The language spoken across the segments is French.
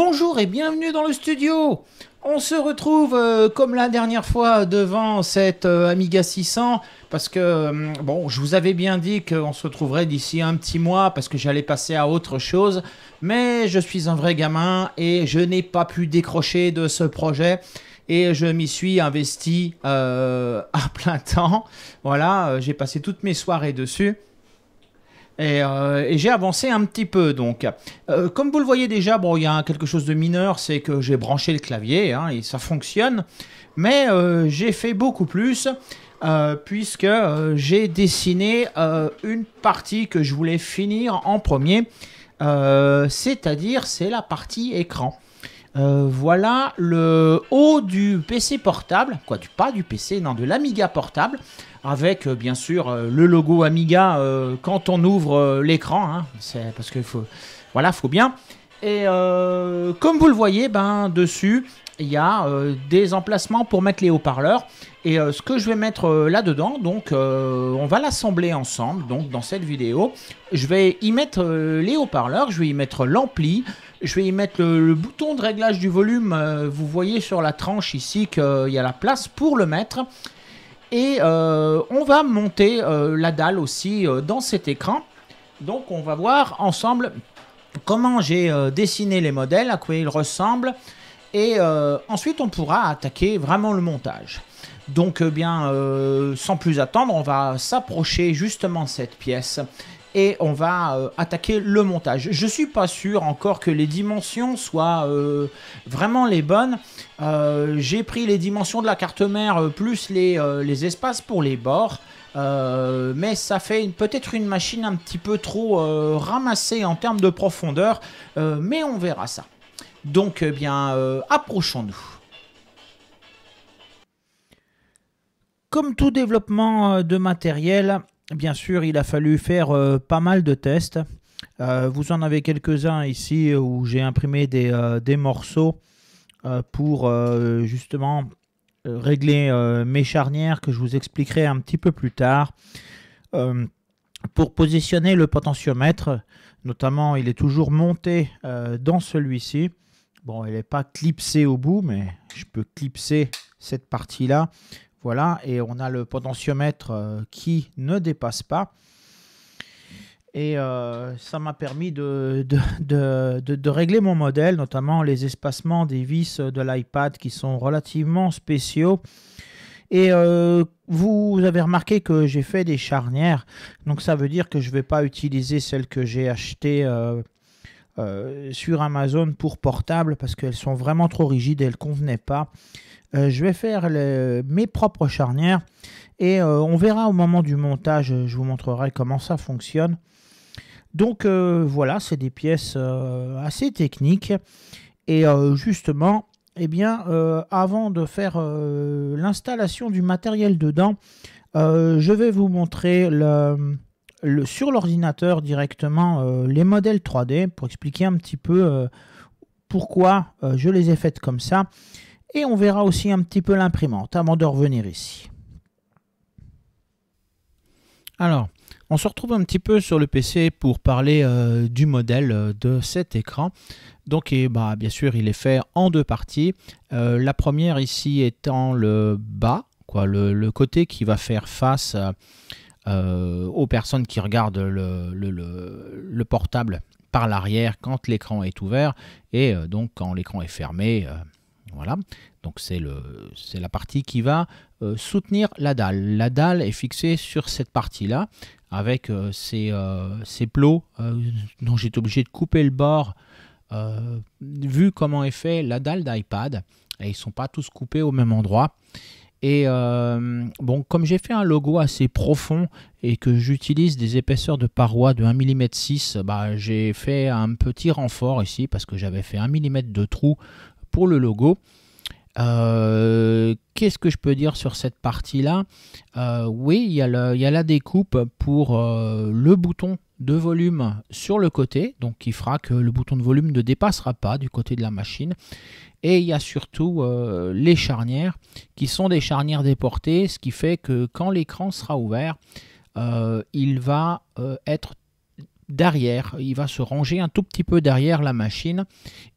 Bonjour et bienvenue dans le studio. On se retrouve comme la dernière fois devant cette Amiga 600 parce que, bon, je vous avais bien dit qu'on se retrouverait d'ici un petit mois parce que j'allais passer à autre chose. Mais je suis un vrai gamin et je n'ai pas pu décrocher de ce projet. Et je m'y suis investi à plein temps. Voilà, j'ai passé toutes mes soirées dessus. Et j'ai avancé un petit peu donc. Comme vous le voyez déjà, bon, il y a quelque chose de mineur, c'est que j'ai branché le clavier hein, et ça fonctionne. Mais j'ai fait beaucoup plus puisque j'ai dessiné une partie que je voulais finir en premier. C'est-à-dire, c'est la partie écran. Voilà le haut du PC portable, pas du PC, non, de l'Amiga portable, avec bien sûr le logo Amiga quand on ouvre l'écran, hein, c'est parce qu'il faut, voilà, faut bien. Et comme vous le voyez, ben dessus, il y a des emplacements pour mettre les haut-parleurs. Et ce que je vais mettre là-dedans, donc on va l'assembler ensemble. Donc dans cette vidéo, je vais y mettre les haut-parleurs, je vais y mettre l'ampli. Je vais y mettre le bouton de réglage du volume. Vous voyez sur la tranche ici qu'il y a la place pour le mettre. Et on va monter la dalle aussi dans cet écran. Donc on va voir ensemble comment j'ai dessiné les modèles, à quoi ils ressemblent. Et ensuite on pourra attaquer vraiment le montage. Donc sans plus attendre, on va s'approcher justement de cette pièce. Et on va attaquer le montage. Je ne suis pas sûr encore que les dimensions soient vraiment les bonnes. J'ai pris les dimensions de la carte mère plus les espaces pour les bords. Mais ça fait peut-être une machine un petit peu trop ramassée en termes de profondeur. Mais on verra ça. Donc approchons-nous. Comme tout développement de matériel, bien sûr, il a fallu faire pas mal de tests. Vous en avez quelques-uns ici où j'ai imprimé des morceaux pour justement régler mes charnières que je vous expliquerai un petit peu plus tard. Pour positionner le potentiomètre, notamment, il est toujours monté dans celui-ci. Bon, il n'est pas clipsé au bout, mais je peux clipser cette partie-là. Voilà, et on a le potentiomètre qui ne dépasse pas. Et ça m'a permis de régler mon modèle, notamment les espacements des vis de l'iPad qui sont relativement spéciaux. Et vous avez remarqué que j'ai fait des charnières. Donc ça veut dire que je ne vais pas utiliser celles que j'ai achetées sur Amazon pour portable parce qu'elles sont vraiment trop rigides et elles ne convenaient pas. Je vais faire mes propres charnières et on verra au moment du montage, je vous montrerai comment ça fonctionne. Donc voilà, c'est des pièces assez techniques et justement, eh bien, avant de faire l'installation du matériel dedans, je vais vous montrer sur l'ordinateur directement les modèles 3D pour expliquer un petit peu pourquoi je les ai faites comme ça. Et on verra aussi un petit peu l'imprimante avant de revenir ici. Alors, on se retrouve un petit peu sur le PC pour parler du modèle de cet écran. Donc, bien sûr, il est fait en deux parties. La première ici étant le bas, le côté qui va faire face aux personnes qui regardent le portable par l'arrière quand l'écran est ouvert. Et donc, quand l'écran est fermé... Voilà, donc c'est la partie qui va soutenir la dalle. La dalle est fixée sur cette partie-là avec ces plots dont j'ai été obligé de couper le bord vu comment est fait la dalle d'iPad. Et ils ne sont pas tous coupés au même endroit. Et bon, comme j'ai fait un logo assez profond et que j'utilise des épaisseurs de parois de 1,6 mm, j'ai fait un petit renfort ici parce que j'avais fait 1 mm de trou pour le logo. Qu'est-ce que je peux dire sur cette partie-là? Oui, il y a la découpe pour le bouton de volume sur le côté, donc qui fera que le bouton de volume ne dépassera pas du côté de la machine. Et il y a surtout les charnières qui sont des charnières déportées, ce qui fait que quand l'écran sera ouvert, il va être derrière. Il va se ranger un tout petit peu derrière la machine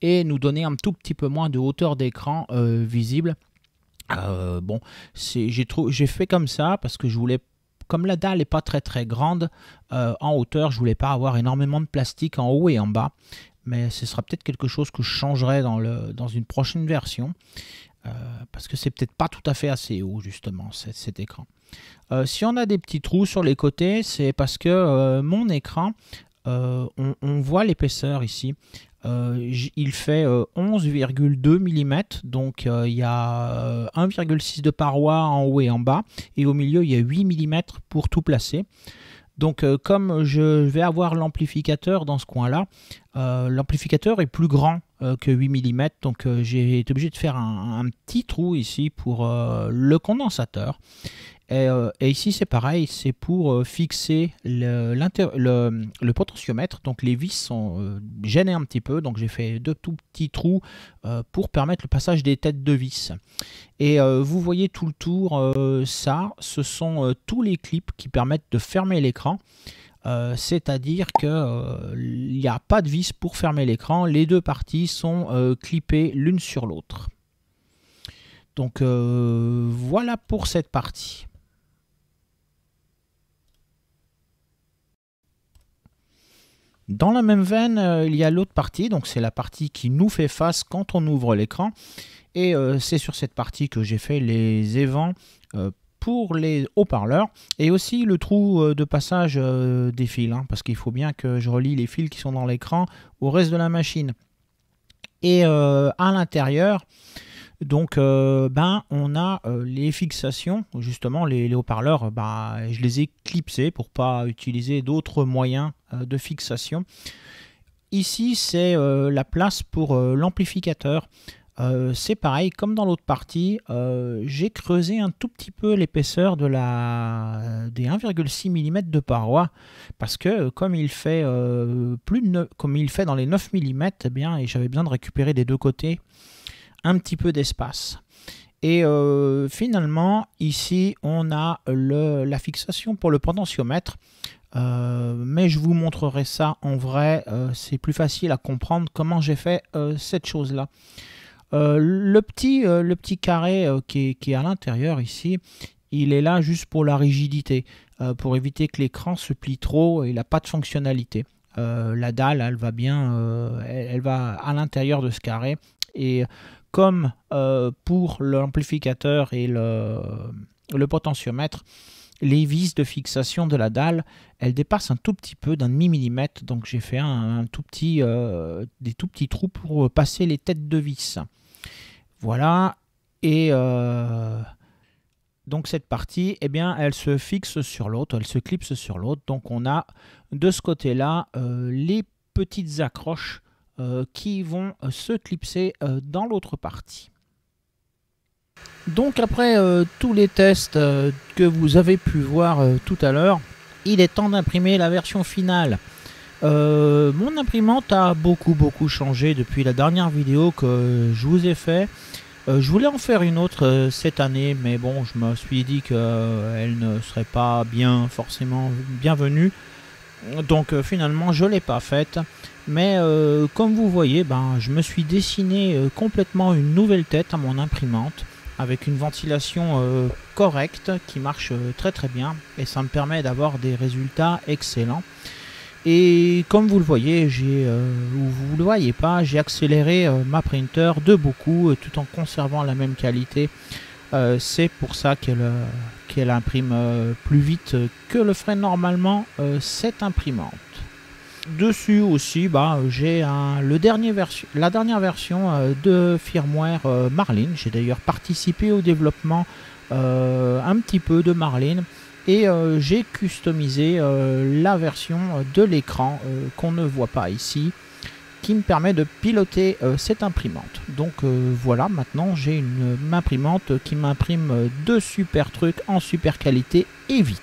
et nous donner un tout petit peu moins de hauteur d'écran visible. Bon, j'ai fait comme ça parce que je voulais, comme la dalle n'est pas très grande en hauteur, je voulais pas avoir énormément de plastique en haut et en bas. Mais ce sera peut-être quelque chose que je changerai dans une prochaine version. Parce que c'est peut-être pas tout à fait assez haut justement cet écran. Si on a des petits trous sur les côtés, c'est parce que mon écran, on voit l'épaisseur ici. Il fait 11,2 mm, donc il y a 1,6 de paroi en haut et en bas, et au milieu il y a 8 mm pour tout placer. Donc comme je vais avoir l'amplificateur dans ce coin-là, l'amplificateur est plus grand que 8 mm, donc j'ai été obligé de faire un petit trou ici pour le condensateur. Et ici c'est pareil, c'est pour fixer le potentiomètre, donc les vis sont gênées un petit peu, donc j'ai fait deux tout petits trous pour permettre le passage des têtes de vis. Et vous voyez tout le tour, ça, ce sont tous les clips qui permettent de fermer l'écran. C'est-à-dire qu'il n'y a pas de vis pour fermer l'écran, les deux parties sont clippées l'une sur l'autre. Donc voilà pour cette partie. Dans la même veine, il y a l'autre partie, donc c'est la partie qui nous fait face quand on ouvre l'écran. Et c'est sur cette partie que j'ai fait les évents pour les haut-parleurs et aussi le trou de passage des fils, hein, parce qu'il faut bien que je relie les fils qui sont dans l'écran au reste de la machine. Et à l'intérieur, donc on a les fixations, justement les haut-parleurs, je les ai clipsés pour pas utiliser d'autres moyens de fixation. Ici c'est la place pour l'amplificateur. C'est pareil, comme dans l'autre partie, j'ai creusé un tout petit peu l'épaisseur des 1,6 mm de paroi, parce que comme il fait, comme il fait dans les 9 mm, eh bien, et j'avais besoin de récupérer des deux côtés un petit peu d'espace. Et finalement, ici, on a la fixation pour le potentiomètre. Mais je vous montrerai ça en vrai, c'est plus facile à comprendre comment j'ai fait cette chose-là. Le petit carré qui est à l'intérieur ici, il est là juste pour la rigidité, pour éviter que l'écran se plie trop et il n'a pas de fonctionnalité. La dalle, elle va bien, elle va à l'intérieur de ce carré. Et comme pour l'amplificateur et le potentiomètre, les vis de fixation de la dalle, elles dépassent un tout petit peu d'un demi-millimètre. Donc j'ai fait des tout petits trous pour passer les têtes de vis. Voilà. Et donc cette partie, eh bien, elle se fixe sur l'autre, elle se clipse sur l'autre. Donc on a de ce côté-là les petites accroches qui vont se clipser dans l'autre partie. Donc après tous les tests que vous avez pu voir tout à l'heure, il est temps d'imprimer la version finale. Mon imprimante a beaucoup changé depuis la dernière vidéo que je vous ai fait. Je voulais en faire une autre cette année, mais bon, je me suis dit qu'elle ne serait pas forcément bienvenue. Donc finalement, je ne l'ai pas faite. Mais comme vous voyez, je me suis dessiné complètement une nouvelle tête à mon imprimante, avec une ventilation correcte qui marche très bien, et ça me permet d'avoir des résultats excellents. Et comme vous le voyez, ou vous le voyez pas, j'ai accéléré ma printer de beaucoup tout en conservant la même qualité. C'est pour ça qu'elle imprime plus vite que le ferait normalement cette imprimante. Dessus aussi, j'ai la dernière version de firmware Marlin. J'ai d'ailleurs participé au développement un petit peu de Marlin. Et j'ai customisé la version de l'écran qu'on ne voit pas ici, qui me permet de piloter cette imprimante. Donc voilà, maintenant j'ai une imprimante qui m'imprime de super trucs en super qualité et vite.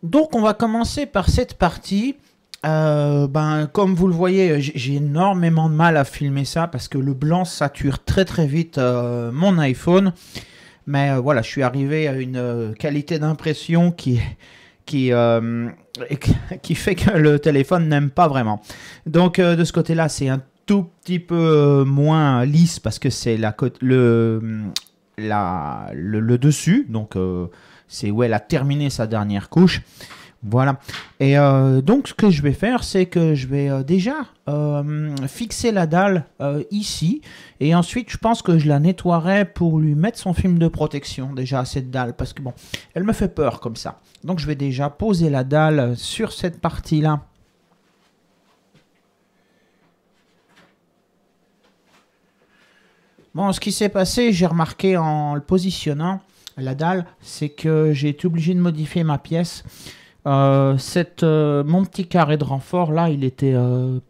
Donc on va commencer par cette partie. Comme vous le voyez, j'ai énormément de mal à filmer ça parce que le blanc sature très vite mon iPhone. Mais voilà, je suis arrivé à une qualité d'impression qui qui, qui fait que le téléphone n'aime pas vraiment. Donc de ce côté-là, c'est un tout petit peu moins lisse parce que c'est le dessus. Donc c'est où elle a terminé sa dernière couche. Voilà. Et donc, ce que je vais faire, c'est que je vais déjà fixer la dalle ici. Et ensuite, je pense que je la nettoierai pour lui mettre son film de protection déjà à cette dalle. Parce que bon, elle me fait peur comme ça. Donc, je vais déjà poser la dalle sur cette partie-là. Bon, ce qui s'est passé, j'ai remarqué en le positionnant, la dalle, c'est que j'ai été obligé de modifier ma pièce. Mon petit carré de renfort, là, il était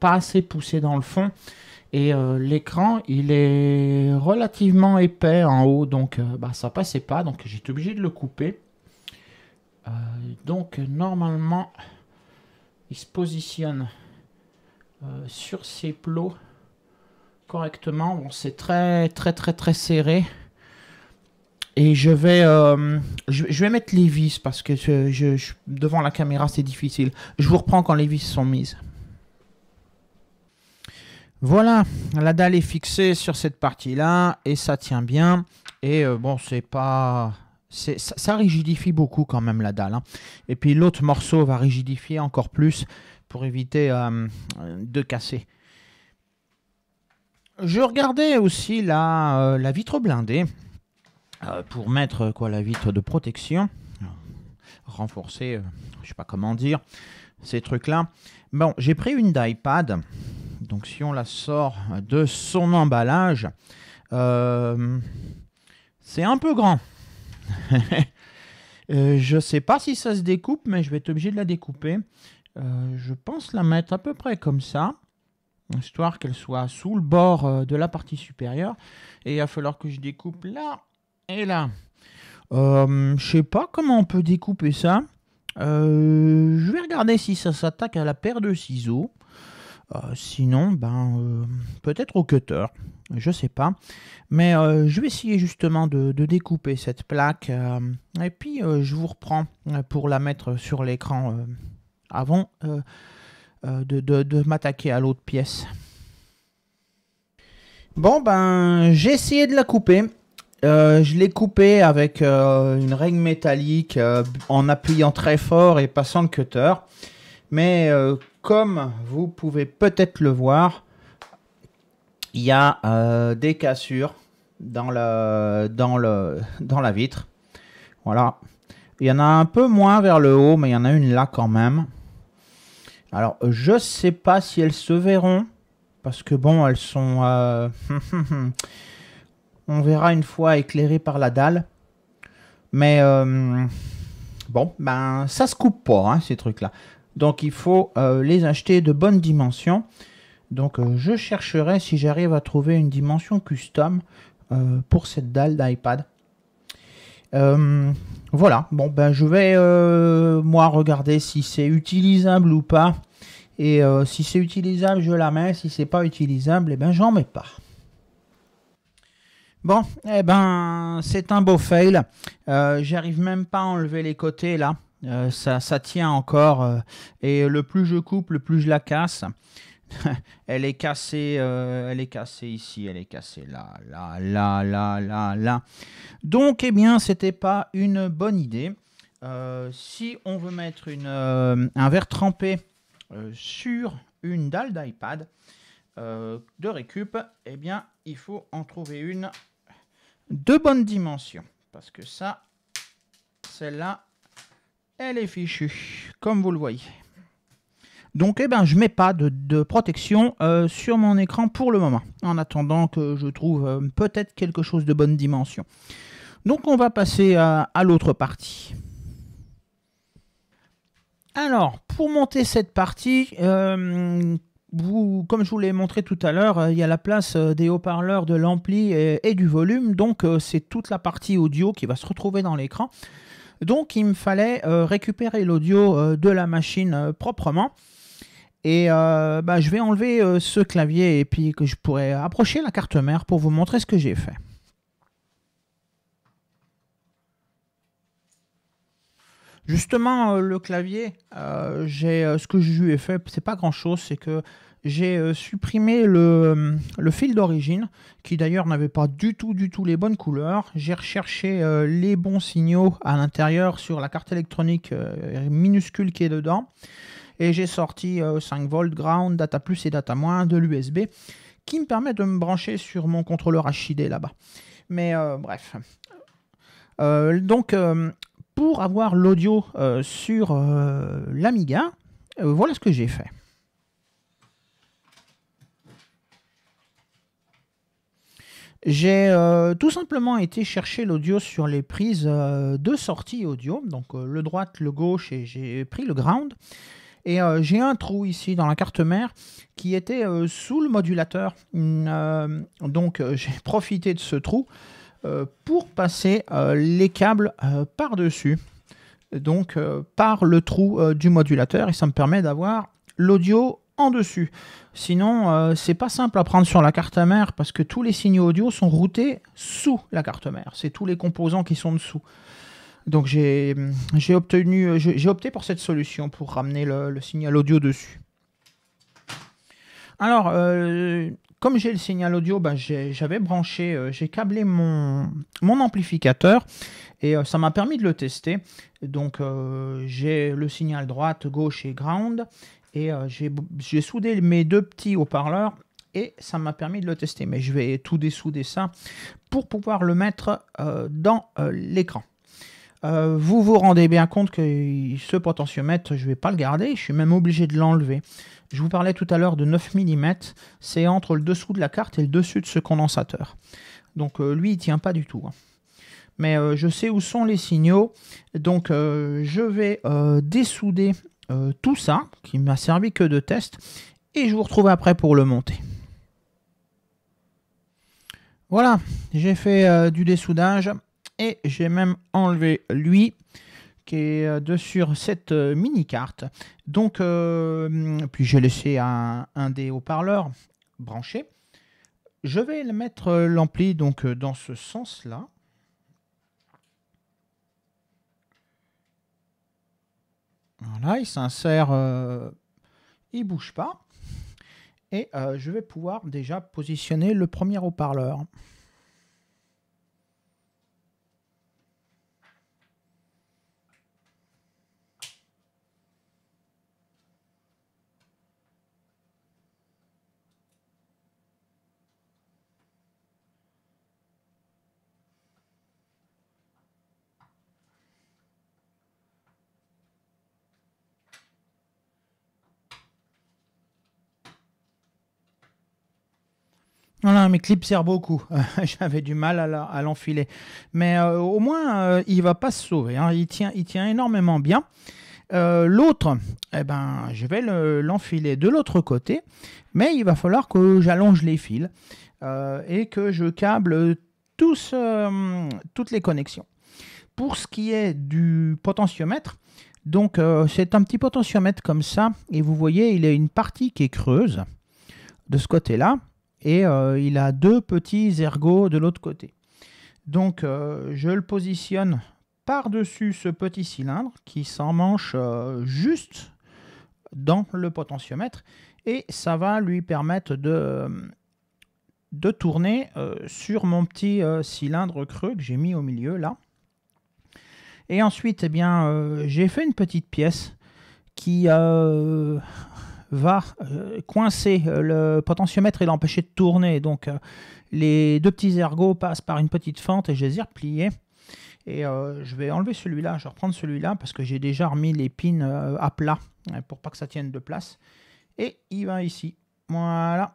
pas assez poussé dans le fond. Et l'écran, il est relativement épais en haut, donc ça passait pas. Donc j'ai été obligé de le couper. Donc normalement, il se positionne sur ses plots correctement. Bon, c'est très serré. Et je vais mettre les vis parce que devant la caméra c'est difficile. Je vous reprends quand les vis sont mises. Voilà, la dalle est fixée sur cette partie-là et ça tient bien. Et bon, ça rigidifie beaucoup quand même la dalle. Hein. Et puis l'autre morceau va rigidifier encore plus pour éviter de casser. Je regardais aussi la vitre blindée. Pour mettre la vitre de protection, renforcer, je sais pas comment dire, ces trucs-là. Bon, j'ai pris une d'iPad, donc si on la sort de son emballage, c'est un peu grand. Je sais pas si ça se découpe, mais je vais être obligé de la découper. Je pense la mettre à peu près comme ça, histoire qu'elle soit sous le bord de la partie supérieure. Et il va falloir que je découpe là. Et là, je sais pas comment on peut découper ça. Je vais regarder si ça s'attaque à la paire de ciseaux. Sinon, peut-être au cutter. Je sais pas. Mais je vais essayer justement de découper cette plaque. Et puis, je vous reprends pour la mettre sur l'écran avant de m'attaquer à l'autre pièce. Bon, j'ai essayé de la couper. Je l'ai coupé avec une règle métallique en appuyant très fort et passant le cutter. Mais comme vous pouvez peut-être le voir, il y a des cassures dans la vitre. Voilà. Il y en a un peu moins vers le haut, mais il y en a une là quand même. Alors, je ne sais pas si elles se verront. Parce que bon, elles sont... on verra une fois éclairé par la dalle. Mais bon, ça se coupe pas, hein, ces trucs-là. Donc il faut les acheter de bonnes dimensions. Donc je chercherai si j'arrive à trouver une dimension custom pour cette dalle d'iPad. Voilà, bon je vais moi regarder si c'est utilisable ou pas. Et si c'est utilisable, je la mets. Si c'est pas utilisable, eh ben j'en mets pas. Bon, c'est un beau fail. J'arrive même pas à enlever les côtés là. Ça tient encore. Et le plus je coupe, le plus je la casse. Elle est cassée ici, elle est cassée là. Donc, eh bien, c'était pas une bonne idée. Si on veut mettre un verre trempé sur une dalle d'iPad de récup, eh bien, il faut en trouver une de bonne dimension. Parce que ça, celle-là, elle est fichue, comme vous le voyez. Donc, je ne mets pas de protection sur mon écran pour le moment, en attendant que je trouve peut-être quelque chose de bonne dimension. Donc, on va passer à l'autre partie. Alors, pour monter cette partie, comme je vous l'ai montré tout à l'heure, il y a la place des haut-parleurs, de l'ampli et du volume. Donc, c'est toute la partie audio qui va se retrouver dans l'écran. Donc, il me fallait récupérer l'audio de la machine proprement. Et je vais enlever ce clavier et puis que je pourrais approcher la carte mère pour vous montrer ce que j'ai fait. Justement, le clavier, ce que je lui ai fait, c'est pas grand-chose, c'est que j'ai supprimé le fil d'origine, qui d'ailleurs n'avait pas du tout les bonnes couleurs. J'ai recherché les bons signaux à l'intérieur sur la carte électronique minuscule qui est dedans. Et j'ai sorti 5 volts, ground, data plus et data moins de l'USB, qui me permet de me brancher sur mon contrôleur HID là-bas. Mais bref. Donc, pour avoir l'audio sur l'Amiga, voilà ce que j'ai fait. J'ai tout simplement été chercher l'audio sur les prises de sortie audio, donc le droite, le gauche, et j'ai pris le ground. Et j'ai un trou ici dans la carte mère qui était sous le modulateur. Donc j'ai profité de ce trou pour passer les câbles par-dessus, donc par le trou du modulateur, et ça me permet d'avoir l'audio en dessus. Sinon, c'est pas simple à prendre sur la carte mère parce que tous les signaux audio sont routés sous la carte mère. C'est tous les composants qui sont dessous. Donc j'ai opté pour cette solution pour ramener le signal audio dessus. Alors, comme j'ai le signal audio, j'avais branché, j'ai câblé mon amplificateur et ça m'a permis de le tester. Donc j'ai le signal droite, gauche et ground et j'ai soudé mes deux petits haut-parleurs et ça m'a permis de le tester. Mais je vais tout dessouder ça pour pouvoir le mettre dans l'écran. Vous vous rendez bien compte que ce potentiomètre, je ne vais pas le garder, je suis même obligé de l'enlever. Je vous parlais tout à l'heure de 9 mm, c'est entre le dessous de la carte et le dessus de ce condensateur. Donc lui, il ne tient pas du tout. Mais je sais où sont les signaux, donc je vais dessouder tout ça, qui m'a servi que de test, et je vous retrouve après pour le monter. Voilà, j'ai fait du dessoudage. Et j'ai même enlevé lui qui est sur cette mini-carte. Donc, puis j'ai laissé un des haut-parleurs branché. Je vais le mettre l'ampli donc dans ce sens-là. Voilà, il s'insère, il ne bouge pas. Et je vais pouvoir déjà positionner le premier haut-parleur. Voilà, mes clips servent beaucoup. J'avais du mal à l'enfiler. Mais au moins, il ne va pas se sauver. Hein. Il tient énormément bien. L'autre, je vais l'enfiler de l'autre côté. Mais il va falloir que j'allonge les fils et que je câble toutes les connexions. Pour ce qui est du potentiomètre, donc c'est un petit potentiomètre comme ça. Et vous voyez, il a une partie qui est creuse de ce côté-là. Et il a deux petits ergots de l'autre côté. Donc je le positionne par-dessus ce petit cylindre qui s'emmanche juste dans le potentiomètre. Et ça va lui permettre de tourner sur mon petit cylindre creux que j'ai mis au milieu là. Et ensuite, j'ai fait une petite pièce qui va coincer le potentiomètre et l'empêcher de tourner. Donc les deux petits ergots passent par une petite fente et je les ai repliés. Et je vais enlever celui-là, je vais reprendre celui-là parce que j'ai déjà remis les pins à plat pour pas que ça tienne de place. Et il va ici. Voilà.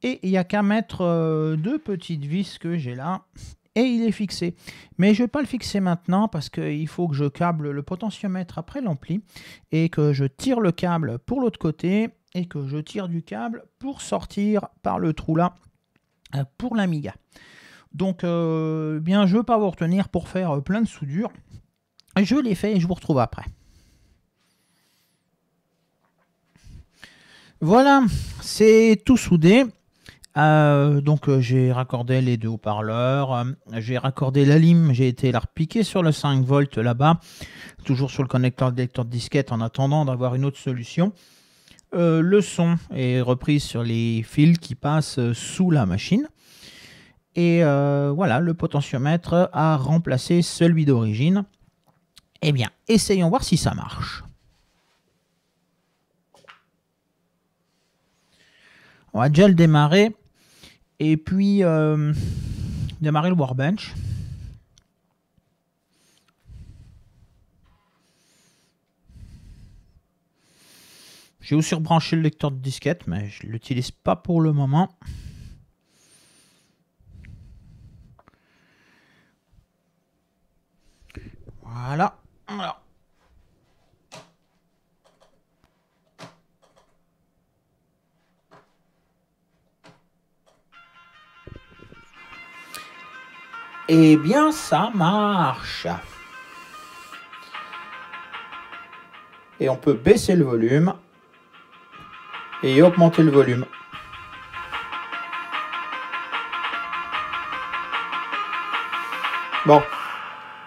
Et il n'y a qu'à mettre deux petites vis que j'ai là. Et il est fixé. Mais je ne vais pas le fixer maintenant parce qu'il faut que je câble le potentiomètre après l'ampli et que je tire le câble pour l'autre côté et que je tire du câble pour sortir par le trou là pour l'Amiga. Donc, je ne veux pas vous retenir pour faire plein de soudures. Je l'ai fait et je vous retrouve après. Voilà, c'est tout soudé. Donc j'ai raccordé les deux haut-parleurs, j'ai raccordé la lime, j'ai été la repiquer sur le 5 volts là-bas, toujours sur le connecteur de lecteur de disquette en attendant d'avoir une autre solution. Le son est repris sur les fils qui passent sous la machine. Et voilà, le potentiomètre a remplacé celui d'origine. Eh bien, essayons voir si ça marche. On va déjà le démarrer. Et puis, démarrer le Workbench. J'ai aussi rebranché le lecteur de disquette, mais je ne l'utilise pas pour le moment. Voilà. Alors. Eh bien, ça marche. Et on peut baisser le volume et augmenter le volume. Bon,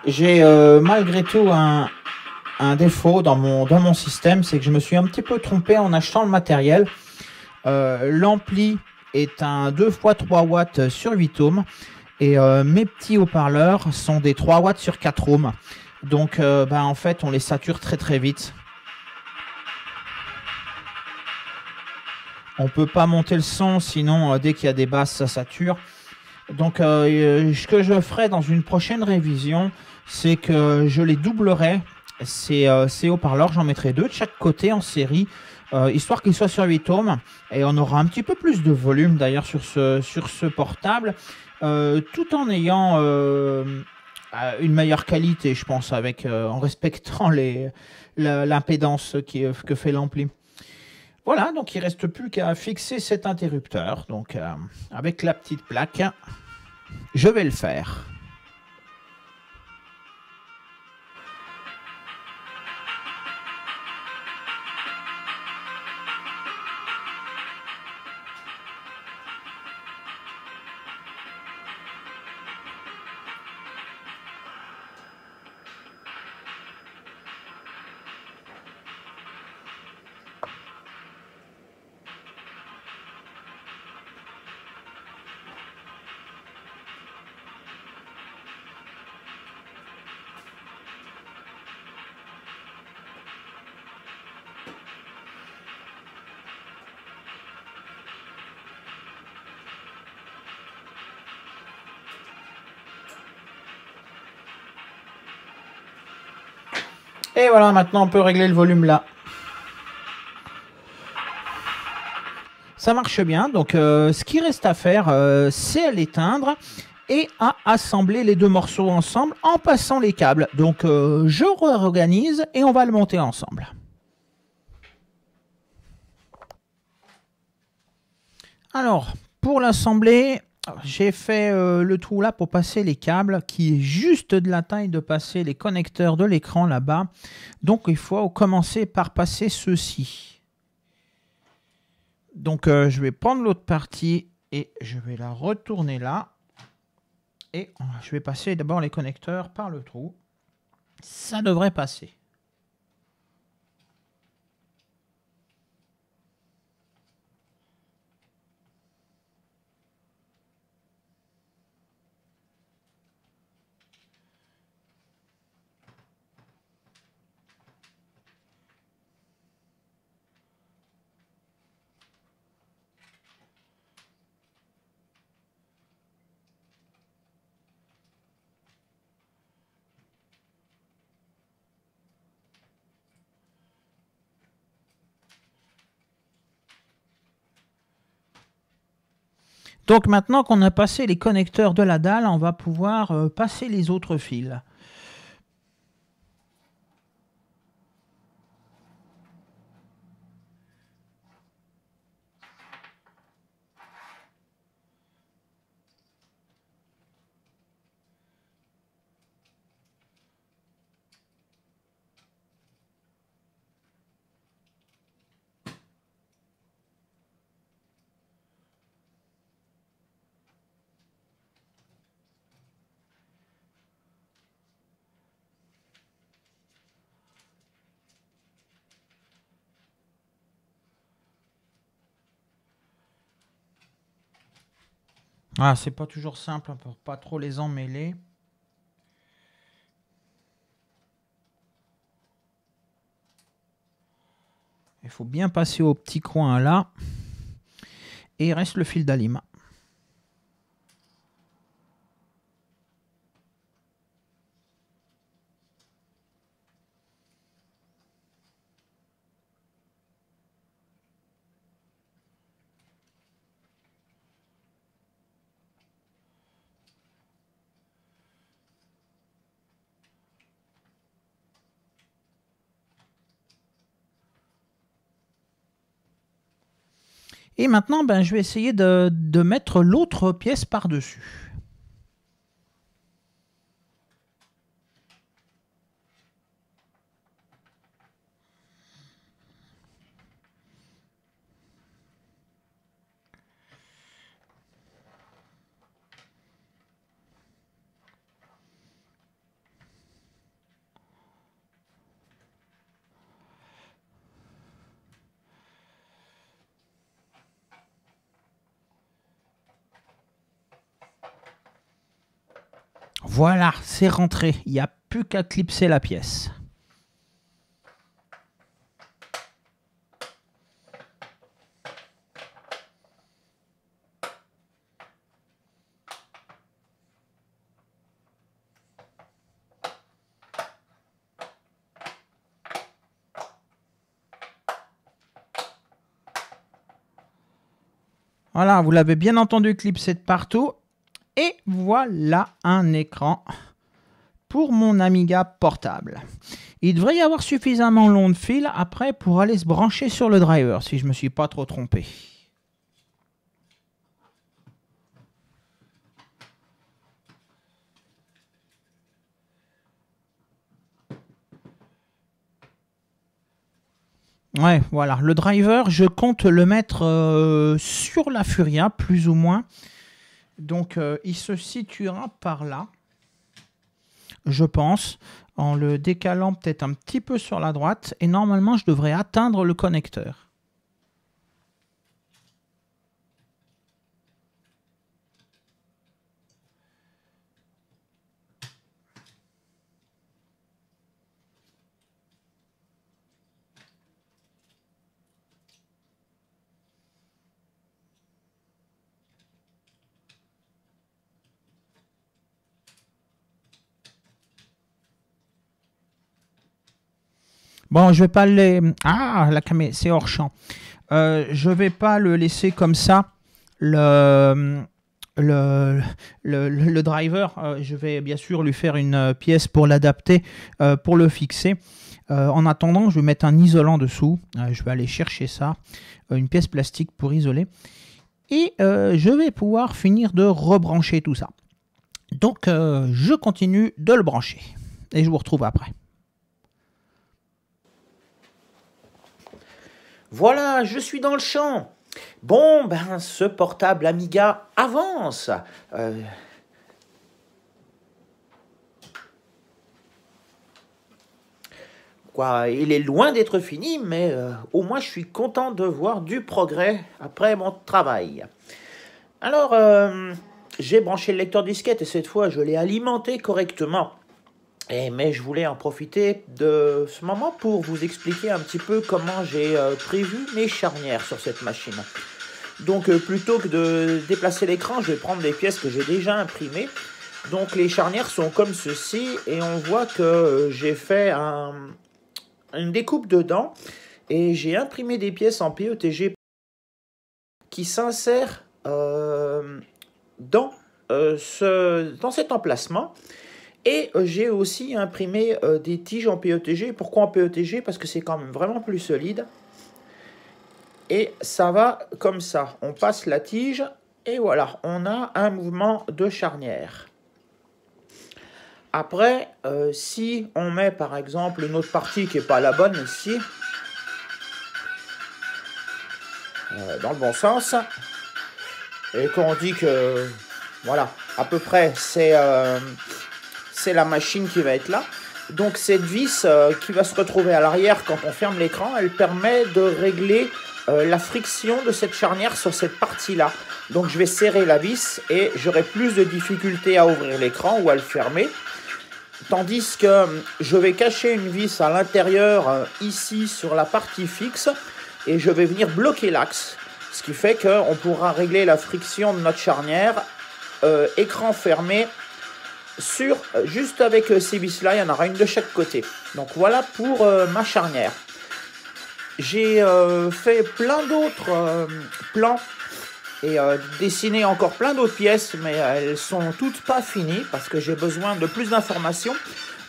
j'ai malgré tout un défaut dans mon système, c'est que je me suis un petit peu trompé en achetant le matériel. L'ampli est un 2x3 watts sur 8 ohms et mes petits haut-parleurs sont des 3 watts sur 4 ohms. Donc en fait on les sature très très vite. On peut pas monter le son, sinon dès qu'il y a des basses ça sature. Donc ce que je ferai dans une prochaine révision, c'est que je les doublerai, ces haut-parleurs, j'en mettrai 2 de chaque côté en série, histoire qu'ils soient sur 8 ohms, et on aura un petit peu plus de volume d'ailleurs sur ce portable, tout en ayant une meilleure qualité, je pense, en respectant l'impédance que fait l'ampli. Voilà, donc il ne reste plus qu'à fixer cet interrupteur. Donc avec la petite plaque, je vais le faire. Et voilà, maintenant on peut régler le volume là. Ça marche bien, donc ce qui reste à faire, c'est à l'éteindre et à assembler les deux morceaux ensemble en passant les câbles. Donc je réorganise et on va le monter ensemble. Alors, pour l'assembler, j'ai fait le trou là pour passer les câbles, qui est juste de la taille de passer les connecteurs de l'écran là-bas. Donc il faut commencer par passer ceci. Donc je vais prendre l'autre partie et je vais la retourner là. Et je vais passer d'abord les connecteurs par le trou. Ça devrait passer. Donc maintenant qu'on a passé les connecteurs de la dalle, on va pouvoir passer les autres fils. Ah, c'est pas toujours simple pour pas trop les emmêler. Il faut bien passer au petit coin là. Et il reste le fil d'alima. Et maintenant, ben, je vais essayer de mettre l'autre pièce par-dessus. Voilà, c'est rentré. Il n'y a plus qu'à clipser la pièce. Voilà, vous l'avez bien entendu clipser de partout. Et voilà un écran pour mon Amiga portable. Il devrait y avoir suffisamment long de fil après pour aller se brancher sur le driver, si je ne me suis pas trop trompé. Ouais, voilà. Le driver, je compte le mettre sur la Furia, plus ou moins. Donc, il se situera par là, je pense, en le décalant peut-être un petit peu sur la droite. Et normalement, je devrais atteindre le connecteur. Bon, je vais pas les... Ah, la caméra, c'est hors champ. Je vais pas le laisser comme ça. Le driver, je vais bien sûr lui faire une pièce pour l'adapter, pour le fixer. En attendant, je vais mettre un isolant dessous. Je vais aller chercher ça. Une pièce plastique pour isoler. Et je vais pouvoir finir de rebrancher tout ça. Donc, je continue de le brancher. Et je vous retrouve après. Voilà, je suis dans le champ. Bon, ben, ce portable Amiga avance. Il est loin d'être fini, mais au moins je suis content de voir du progrès après mon travail. Alors, j'ai branché le lecteur disquette et cette fois je l'ai alimenté correctement. Mais je voulais en profiter de ce moment pour vous expliquer un petit peu comment j'ai prévu mes charnières sur cette machine. Donc plutôt que de déplacer l'écran, je vais prendre des pièces que j'ai déjà imprimées. Donc les charnières sont comme ceci et on voit que j'ai fait une découpe dedans et j'ai imprimé des pièces en PETG qui s'insèrent dans cet emplacement. Et j'ai aussi imprimé des tiges en PETG. Pourquoi en PETG? Parce que c'est quand même vraiment plus solide. Et ça va comme ça. On passe la tige et voilà, on a un mouvement de charnière. Après, si on met par exemple une autre partie qui n'est pas la bonne ici, dans le bon sens, et qu'on dit que, voilà, à peu près c'est la machine qui va être là. Donc cette vis qui va se retrouver à l'arrière quand on ferme l'écran, elle permet de régler la friction de cette charnière sur cette partie-là. Donc je vais serrer la vis et j'aurai plus de difficulté à ouvrir l'écran ou à le fermer. Tandis que je vais cacher une vis à l'intérieur, ici sur la partie fixe, et je vais venir bloquer l'axe. Ce qui fait qu'on pourra régler la friction de notre charnière, écran fermé, juste avec ces vis-là, il y en aura une de chaque côté. Donc voilà pour ma charnière. J'ai fait plein d'autres plans et dessiné encore plein d'autres pièces, mais elles sont toutes pas finies parce que j'ai besoin de plus d'informations.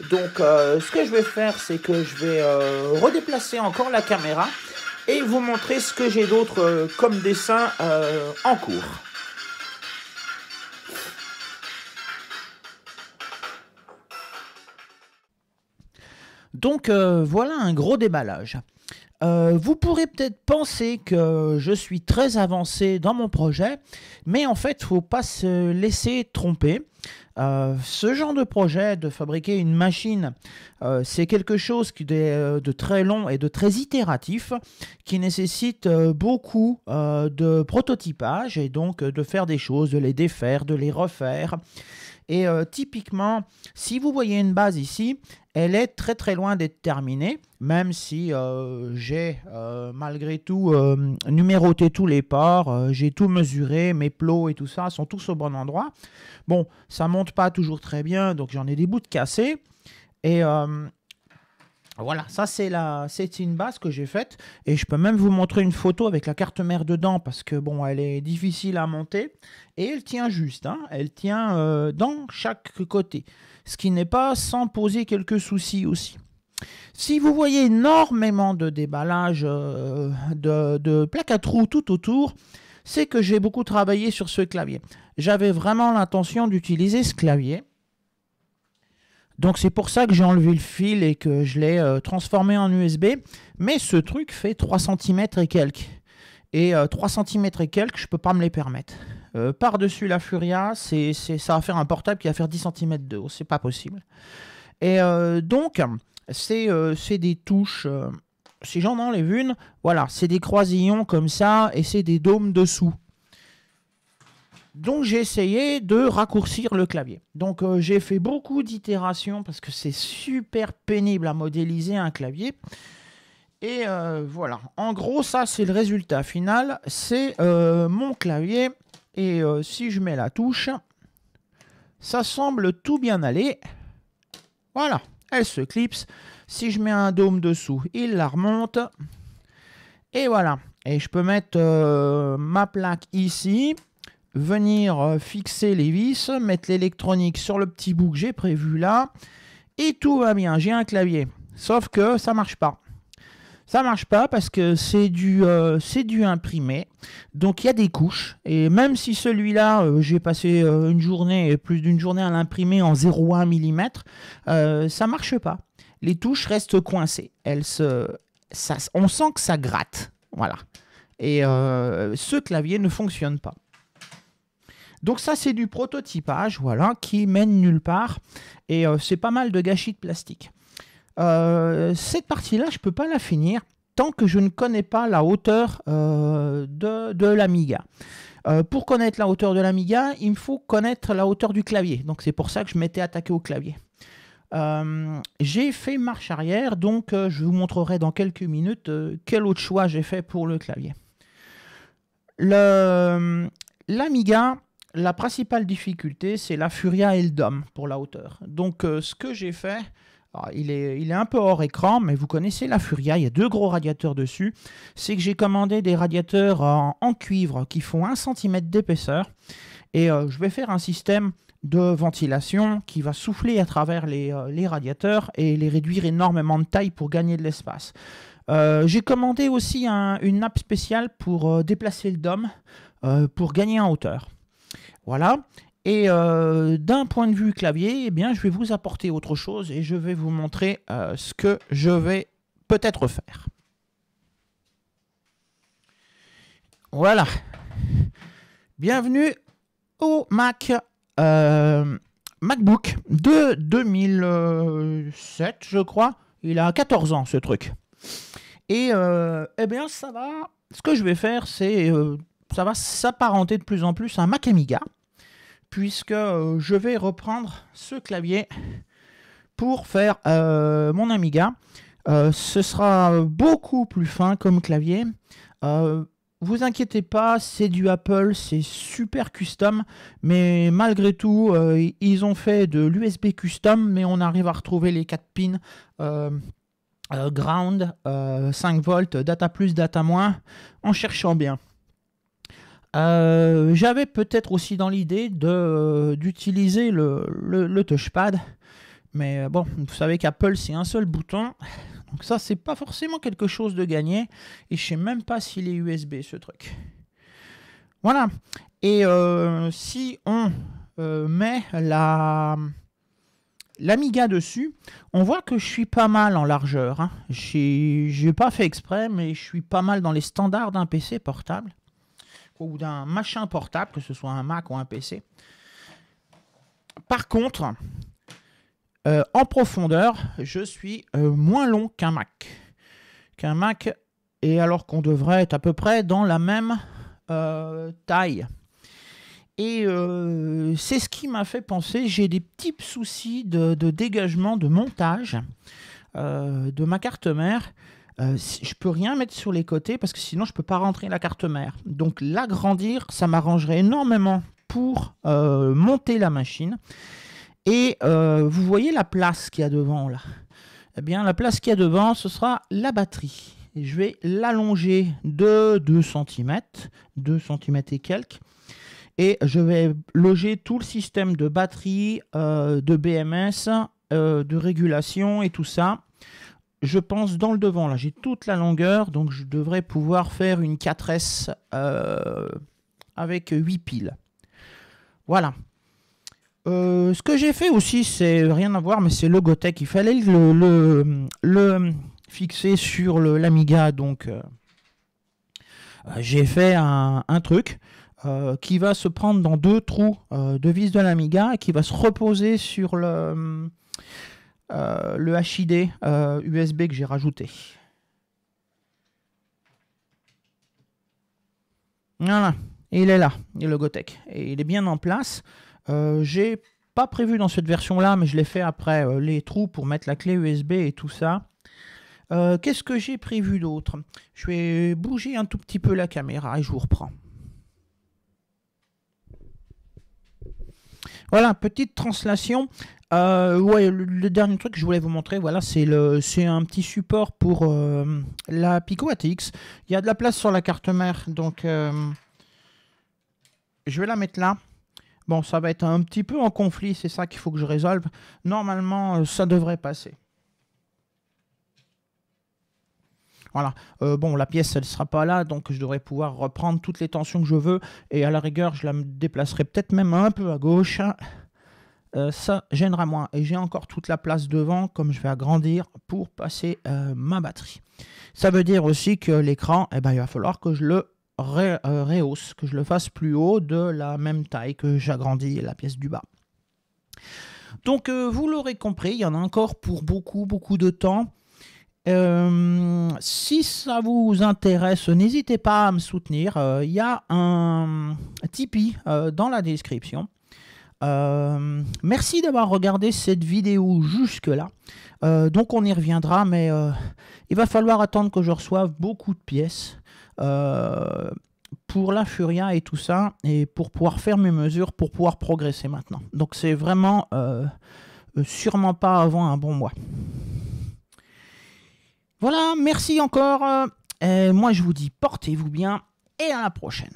Donc ce que je vais faire, c'est que je vais redéplacer encore la caméra et vous montrer ce que j'ai d'autre comme dessin en cours. Donc voilà un gros déballage. Vous pourrez peut-être penser que je suis très avancé dans mon projet, mais en fait, il ne faut pas se laisser tromper. Ce genre de projet, de fabriquer une machine, c'est quelque chose qui est de très long et de très itératif, qui nécessite beaucoup de prototypage et donc de faire des choses, de les défaire, de les refaire. Et typiquement, si vous voyez une base ici, elle est très très loin d'être terminée, même si j'ai malgré tout numéroté tous les ports, j'ai tout mesuré, mes plots et tout ça sont tous au bon endroit. Bon, ça monte pas toujours très bien, donc j'en ai des bouts de cassés. Et voilà, ça c'est une base que j'ai faite. Et je peux même vous montrer une photo avec la carte mère dedans, parce que bon, elle est difficile à monter. Et elle tient juste, hein, elle tient dans chaque côté. Ce qui n'est pas sans poser quelques soucis aussi. Si vous voyez énormément de déballage de plaques à trous tout autour, c'est que j'ai beaucoup travaillé sur ce clavier. J'avais vraiment l'intention d'utiliser ce clavier. Donc c'est pour ça que j'ai enlevé le fil et que je l'ai transformé en USB. Mais ce truc fait 3 cm et quelques. Et 3 cm et quelques, je ne peux pas me les permettre. Par-dessus la Furia, ça va faire un portable qui va faire 10 cm de haut. C'est pas possible. Et donc, c'est des touches. Si j'en enlève une, voilà, c'est des croisillons comme ça et c'est des dômes dessous. Donc j'ai essayé de raccourcir le clavier. Donc j'ai fait beaucoup d'itérations parce que c'est super pénible à modéliser un clavier. Et voilà, en gros ça c'est le résultat final. C'est mon clavier. Et si je mets la touche, ça semble tout bien aller. Voilà, elle se clipse. Si je mets un dôme dessous, il la remonte. Et voilà. Et je peux mettre ma plaque ici. Venir fixer les vis, mettre l'électronique sur le petit bout que j'ai prévu là, et tout va bien, j'ai un clavier. Sauf que ça marche pas. Ça marche pas parce que c'est du imprimé, donc il y a des couches, et même si celui-là, j'ai passé une journée, plus d'une journée à l'imprimer en 0,1 mm, ça marche pas. Les touches restent coincées. On sent que ça gratte. Voilà. Et ce clavier ne fonctionne pas. Donc ça, c'est du prototypage, voilà, qui mène nulle part. Et c'est pas mal de gâchis de plastique. Cette partie-là, je ne peux pas la finir tant que je ne connais pas la hauteur de l'Amiga. Pour connaître la hauteur de l'Amiga, il me faut connaître la hauteur du clavier. Donc c'est pour ça que je m'étais attaqué au clavier. J'ai fait marche arrière, donc je vous montrerai dans quelques minutes quel autre choix j'ai fait pour le clavier. L'Amiga... La principale difficulté, c'est la Furia et le DOM pour la hauteur. Donc, ce que j'ai fait, alors, il est un peu hors écran, mais vous connaissez la Furia, il y a 2 gros radiateurs dessus. C'est que j'ai commandé des radiateurs en cuivre qui font 1 cm d'épaisseur. Et je vais faire un système de ventilation qui va souffler à travers les radiateurs et les réduire énormément de taille pour gagner de l'espace. J'ai commandé aussi une nappe spéciale pour déplacer le DOM pour gagner en hauteur. Voilà, et d'un point de vue clavier, eh bien, je vais vous apporter autre chose et je vais vous montrer ce que je vais peut-être faire. Voilà, bienvenue au MacBook de 2007, je crois. Il a 14 ans, ce truc. Et eh bien, ça va, ce que je vais faire, c'est ça va s'apparenter de plus en plus à un Mac Amiga, puisque je vais reprendre ce clavier pour faire mon Amiga. Ce sera beaucoup plus fin comme clavier. Vous inquiétez pas, c'est du Apple, c'est super custom, mais malgré tout, ils ont fait de l'USB custom, mais on arrive à retrouver les 4 pins ground, 5 volts, data plus, data moins, en cherchant bien. J'avais peut-être aussi dans l'idée d'utiliser le touchpad, mais bon, vous savez qu'Apple c'est un seul bouton, donc ça c'est pas forcément quelque chose de gagné, et je sais même pas s'il est USB ce truc. Voilà, et si on met l'Amiga dessus, on voit que je suis pas mal en largeur, hein. J'ai pas fait exprès, mais je suis pas mal dans les standards d'un PC portable, ou d'un machin portable, que ce soit un Mac ou un PC. Par contre, en profondeur, je suis moins long qu'un Mac. Et alors qu'on devrait être à peu près dans la même taille. Et c'est ce qui m'a fait penser, j'ai des petits soucis de dégagement, de montage de ma carte mère. Je peux rien mettre sur les côtés parce que sinon je peux pas rentrer la carte mère. Donc l'agrandir, ça m'arrangerait énormément pour monter la machine. Et vous voyez la place qu'il y a devant là. Eh bien la place qu'il y a devant, ce sera la batterie. Et je vais l'allonger de 2 cm, 2 cm et quelques. Et je vais loger tout le système de batterie, de BMS, de régulation et tout ça. Je pense dans le devant, là j'ai toute la longueur, donc je devrais pouvoir faire une 4S avec 8 piles. Voilà. Ce que j'ai fait aussi, c'est rien à voir, mais c'est Logotech. Il fallait le fixer sur l'Amiga, donc j'ai fait un truc qui va se prendre dans 2 trous de vis de l'Amiga et qui va se reposer sur le HID USB que j'ai rajouté. Voilà, et il est là, le Logotech, et il est bien en place. J'ai pas prévu dans cette version là, mais je l'ai fait après les trous pour mettre la clé USB et tout ça. Qu'est-ce que j'ai prévu d'autre? Je vais bouger un tout petit peu la caméra et je vous reprends. Voilà, petite translation. Ouais, le dernier truc que je voulais vous montrer, voilà, c'est un petit support pour la Pico ATX. Il y a de la place sur la carte mère, donc je vais la mettre là. Bon, ça va être un petit peu en conflit, c'est ça qu'il faut que je résolve. Normalement, ça devrait passer. Voilà, bon, la pièce, elle ne sera pas là, donc je devrais pouvoir reprendre toutes les tensions que je veux. Et à la rigueur, je la déplacerai peut-être même un peu à gauche. Ça gênera moins. Et j'ai encore toute la place devant, comme je vais agrandir, pour passer ma batterie. Ça veut dire aussi que l'écran, eh ben, il va falloir que je le rehausse, que je le fasse plus haut de la même taille que j'agrandis la pièce du bas. Donc, vous l'aurez compris, il y en a encore pour beaucoup de temps. Si ça vous intéresse, n'hésitez pas à me soutenir. Il y a un Tipeee dans la description. Merci d'avoir regardé cette vidéo jusque là. Donc on y reviendra, mais il va falloir attendre que je reçoive beaucoup de pièces pour la Furia et tout ça, et pour pouvoir faire mes mesures, pour pouvoir progresser maintenant. Donc c'est vraiment sûrement pas avant un bon mois. Voilà, merci encore. Moi je vous dis portez-vous bien et à la prochaine.